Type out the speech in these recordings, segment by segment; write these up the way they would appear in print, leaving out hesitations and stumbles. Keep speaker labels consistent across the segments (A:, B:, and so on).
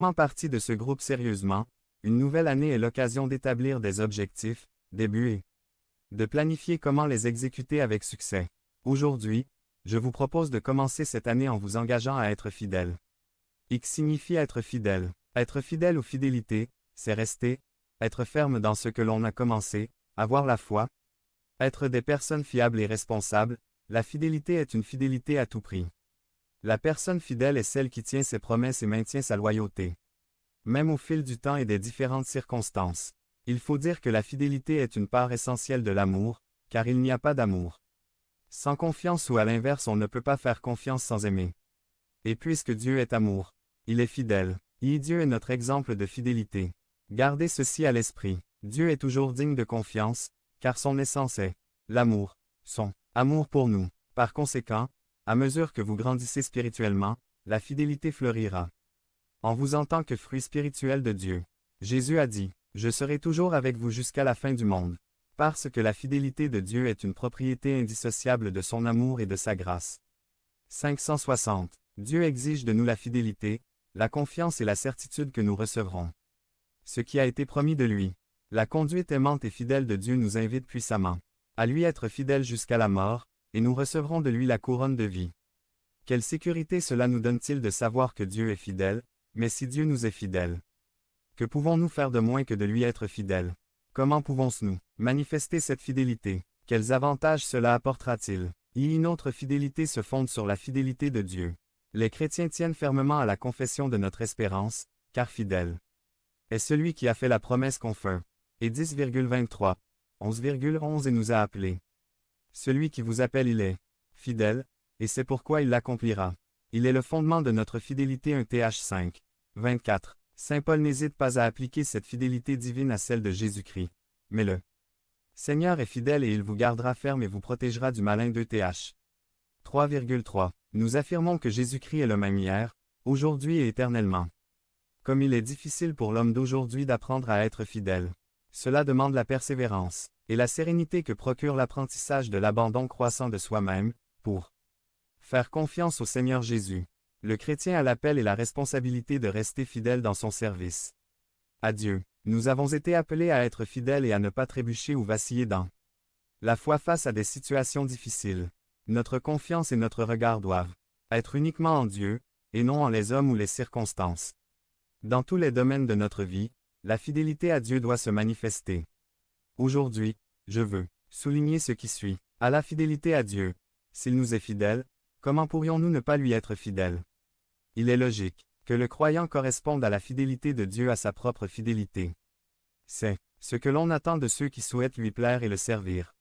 A: Faisant partie de ce groupe sérieusement, une nouvelle année est l'occasion d'établir des objectifs, des buts et de planifier comment les exécuter avec succès. Aujourd'hui, je vous propose de commencer cette année en vous engageant à être fidèle. X signifie être fidèle. Être fidèle ou fidélité, c'est rester, être ferme dans ce que l'on a commencé, avoir la foi, être des personnes fiables et responsables. La fidélité est une fidélité à tout prix. La personne fidèle est celle qui tient ses promesses et maintient sa loyauté. Même au fil du temps et des différentes circonstances. Il faut dire que la fidélité est une part essentielle de l'amour, car il n'y a pas d'amour sans confiance ou à l'inverse on ne peut pas faire confiance sans aimer. Et puisque Dieu est amour, il est fidèle. Et Dieu est notre exemple de fidélité. Gardez ceci à l'esprit. Dieu est toujours digne de confiance, car son essence est l'amour, son amour pour nous. Par conséquent, à mesure que vous grandissez spirituellement, la fidélité fleurira en vous en tant que fruit spirituel de Dieu. Jésus a dit, « Je serai toujours avec vous jusqu'à la fin du monde. » Parce que la fidélité de Dieu est une propriété indissociable de son amour et de sa grâce. 560. Dieu exige de nous la fidélité, la confiance et la certitude que nous recevrons ce qui a été promis de lui. La conduite aimante et fidèle de Dieu nous invite puissamment à lui être fidèles jusqu'à la mort, et nous recevrons de lui la couronne de vie. Quelle sécurité cela nous donne-t-il de savoir que Dieu est fidèle, mais si Dieu nous est fidèle, que pouvons-nous faire de moins que de lui être fidèles? Comment pouvons-nous manifester cette fidélité? Quels avantages cela apportera-t-il? Une autre fidélité se fonde sur la fidélité de Dieu. Les chrétiens tiennent fermement à la confession de notre espérance, car fidèle est celui qui a fait la promesse qu'on fait. Et 10,23, 11,11 et nous a appelés. Celui qui vous appelle il est fidèle, et c'est pourquoi il l'accomplira. Il est le fondement de notre fidélité 1 Th 5, 24. Saint Paul n'hésite pas à appliquer cette fidélité divine à celle de Jésus-Christ. Mais le Seigneur est fidèle et il vous gardera ferme et vous protégera du malin 2 Th 3,3. Nous affirmons que Jésus-Christ est le même hier, aujourd'hui et éternellement. Comme il est difficile pour l'homme d'aujourd'hui d'apprendre à être fidèle. Cela demande la persévérance et la sérénité que procure l'apprentissage de l'abandon croissant de soi-même, pour faire confiance au Seigneur Jésus. Le chrétien a l'appel et la responsabilité de rester fidèle dans son service à Dieu. Nous avons été appelés à être fidèles et à ne pas trébucher ou vaciller dans la foi face à des situations difficiles. Notre confiance et notre regard doivent être uniquement en Dieu, et non en les hommes ou les circonstances. Dans tous les domaines de notre vie, la fidélité à Dieu doit se manifester. Aujourd'hui, je veux souligner ce qui suit. À la fidélité à Dieu. S'il nous est fidèle, comment pourrions-nous ne pas lui être fidèles? Il est logique que le croyant corresponde à la fidélité de Dieu à sa propre fidélité. C'est ce que l'on attend de ceux qui souhaitent lui plaire et le servir.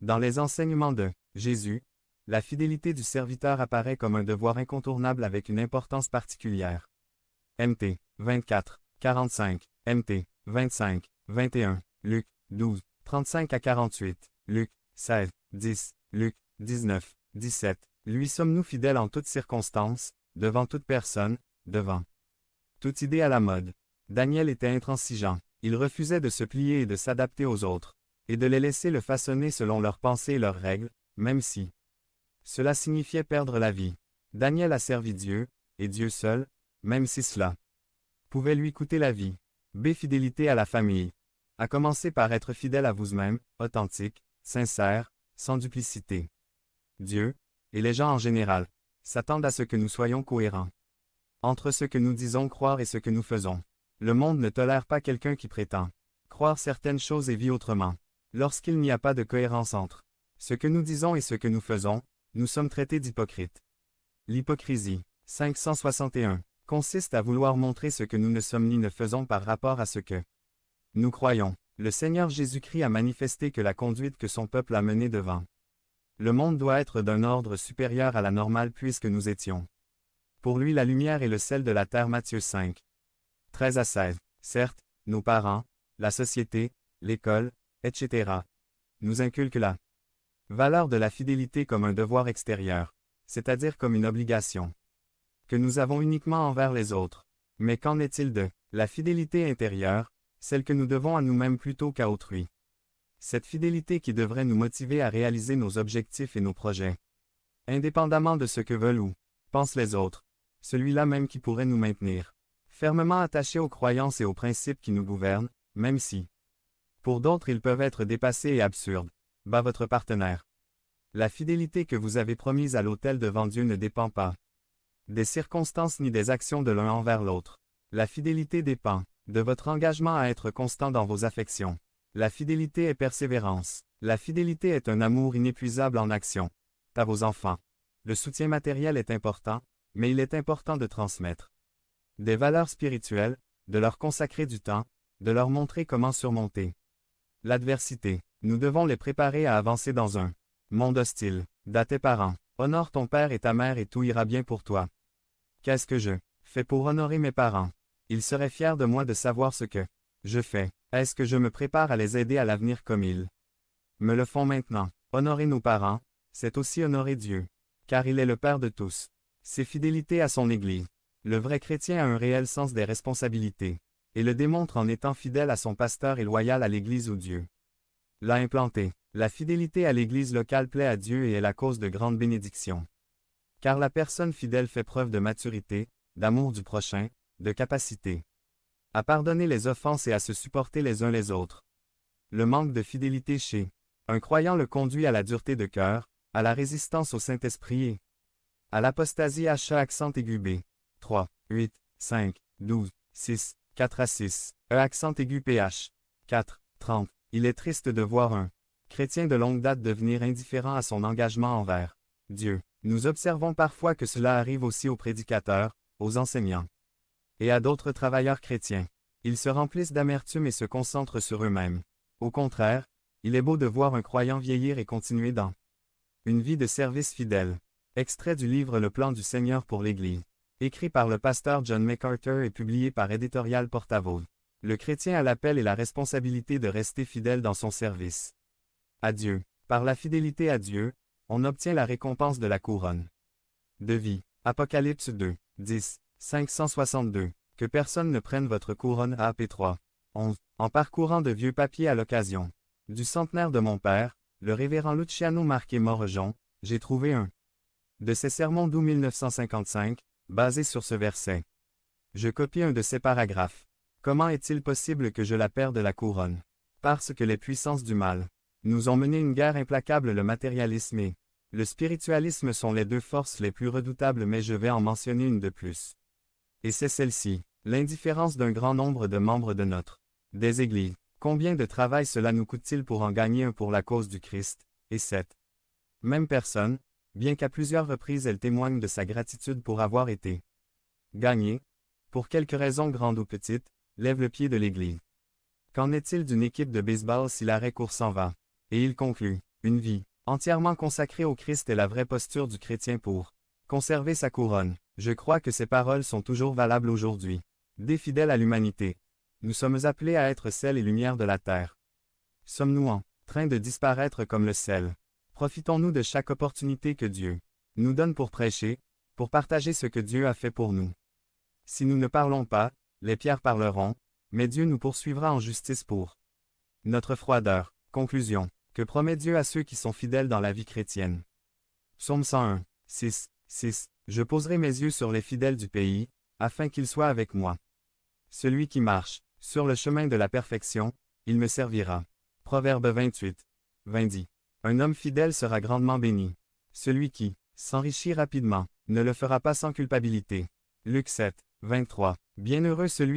A: Dans les enseignements de Jésus, la fidélité du serviteur apparaît comme un devoir incontournable avec une importance particulière. Mt. 24, 45, Mt. 25, 21, Luc. 12, 35 à 48, Luc. 16, 10, Luc. 19, 17. Lui sommes-nous fidèles en toutes circonstances, devant toute personne, devant toute idée à la mode. Daniel était intransigeant. Il refusait de se plier et de s'adapter aux autres, et de les laisser le façonner selon leurs pensées et leurs règles, même si cela signifiait perdre la vie. Daniel a servi Dieu, et Dieu seul, même si cela pouvait lui coûter la vie. B. Fidélité à la famille. À commencer par être fidèle à vous-même, authentique, sincère, sans duplicité. Dieu, et les gens en général, s'attendent à ce que nous soyons cohérents entre ce que nous disons croire et ce que nous faisons. Le monde ne tolère pas quelqu'un qui prétend croire certaines choses et vit autrement. Lorsqu'il n'y a pas de cohérence entre ce que nous disons et ce que nous faisons, nous sommes traités d'hypocrites. L'hypocrisie, 561, consiste à vouloir montrer ce que nous ne sommes ni ne faisons par rapport à ce que nous croyons. Le Seigneur Jésus-Christ a manifesté que la conduite que son peuple a menée devant le monde doit être d'un ordre supérieur à la normale puisque nous étions pour lui la lumière et le sel de la terre. Matthieu 5, 13 à 16. Certes, nos parents, la société, l'école, etc. nous inculquent la valeur de la fidélité comme un devoir extérieur, c'est-à-dire comme une obligation que nous avons uniquement envers les autres. Mais qu'en est-il de la fidélité intérieure, celle que nous devons à nous-mêmes plutôt qu'à autrui? Cette fidélité qui devrait nous motiver à réaliser nos objectifs et nos projets, indépendamment de ce que veulent ou pensent les autres, celui-là même qui pourrait nous maintenir fermement attachés aux croyances et aux principes qui nous gouvernent, même si, pour d'autres, ils peuvent être dépassés et absurdes. Bat votre partenaire. La fidélité que vous avez promise à l'autel devant Dieu ne dépend pas des circonstances ni des actions de l'un envers l'autre. La fidélité dépend de votre engagement à être constant dans vos affections. La fidélité est persévérance. La fidélité est un amour inépuisable en action. À vos enfants. Le soutien matériel est important, mais il est important de transmettre des valeurs spirituelles, de leur consacrer du temps, de leur montrer comment surmonter l'adversité. Nous devons les préparer à avancer dans un monde hostile. À tes parents. Honore ton père et ta mère et tout ira bien pour toi. Qu'est-ce que je fais pour honorer mes parents? Ils seraient fiers de moi de savoir ce que je fais. Est-ce que je me prépare à les aider à l'avenir comme ils me le font maintenant? Honorer nos parents, c'est aussi honorer Dieu. Car il est le Père de tous. C'est fidélité à son Église. Le vrai chrétien a un réel sens des responsabilités, et le démontre en étant fidèle à son pasteur et loyal à l'Église où Dieu l'a implanté. La fidélité à l'Église locale plaît à Dieu et est la cause de grandes bénédictions. Car la personne fidèle fait preuve de maturité, d'amour du prochain, de capacité à pardonner les offenses et à se supporter les uns les autres. Le manque de fidélité chez un croyant le conduit à la dureté de cœur, à la résistance au Saint-Esprit et à l'apostasie H accent aigu B. 3, 8, 5, 12, 6, 4 à 6. Accent aigu PH. 4, 30. Il est triste de voir un chrétien de longue date devenir indifférent à son engagement envers Dieu. Nous observons parfois que cela arrive aussi aux prédicateurs, aux enseignants et à d'autres travailleurs chrétiens. Ils se remplissent d'amertume et se concentrent sur eux-mêmes. Au contraire, il est beau de voir un croyant vieillir et continuer dans une vie de service fidèle. Extrait du livre Le plan du Seigneur pour l'Église. Écrit par le pasteur John MacArthur et publié par Éditorial Porte-à-Vaux. Le chrétien a l'appel et la responsabilité de rester fidèle dans son service à Dieu. Par la fidélité à Dieu, on obtient la récompense de la couronne de vie. Apocalypse 2, 10, 562. Que personne ne prenne votre couronne AP 3. 11. En parcourant de vieux papiers à l'occasion du centenaire de mon père, le révérend Luciano Marquet Morejon, j'ai trouvé un de ses sermons d'août 1955, basé sur ce verset. Je copie un de ses paragraphes. Comment est-il possible que je la perde la couronne? Parce que les puissances du mal nous ont mené une guerre implacable. Le matérialisme et le spiritualisme sont les deux forces les plus redoutables, mais je vais en mentionner une de plus. Et c'est celle-ci, l'indifférence d'un grand nombre de membres de notre des églises. Combien de travail cela nous coûte-t-il pour en gagner un pour la cause du Christ? Et cette même personne, bien qu'à plusieurs reprises elle témoigne de sa gratitude pour avoir été gagnée, pour quelque raison grande ou petite, lève le pied de l'Église. Qu'en est-il d'une équipe de baseball si l'arrêt court s'en va? Et il conclut, une vie entièrement consacrée au Christ est la vraie posture du chrétien pour conserver sa couronne. Je crois que ces paroles sont toujours valables aujourd'hui. Des fidèles à l'humanité. Nous sommes appelés à être sel et lumière de la terre. Sommes-nous en train de disparaître comme le sel? Profitons-nous de chaque opportunité que Dieu nous donne pour prêcher, pour partager ce que Dieu a fait pour nous. Si nous ne parlons pas, les pierres parleront, mais Dieu nous poursuivra en justice pour notre froideur. Conclusion. Que promet Dieu à ceux qui sont fidèles dans la vie chrétienne? Psaume 101, 6, 6. Je poserai mes yeux sur les fidèles du pays, afin qu'ils soient avec moi. Celui qui marche sur le chemin de la perfection, il me servira. Proverbe 28, 20 dit. Un homme fidèle sera grandement béni. Celui qui s'enrichit rapidement ne le fera pas sans culpabilité. Luc 7, 23. Bienheureux celui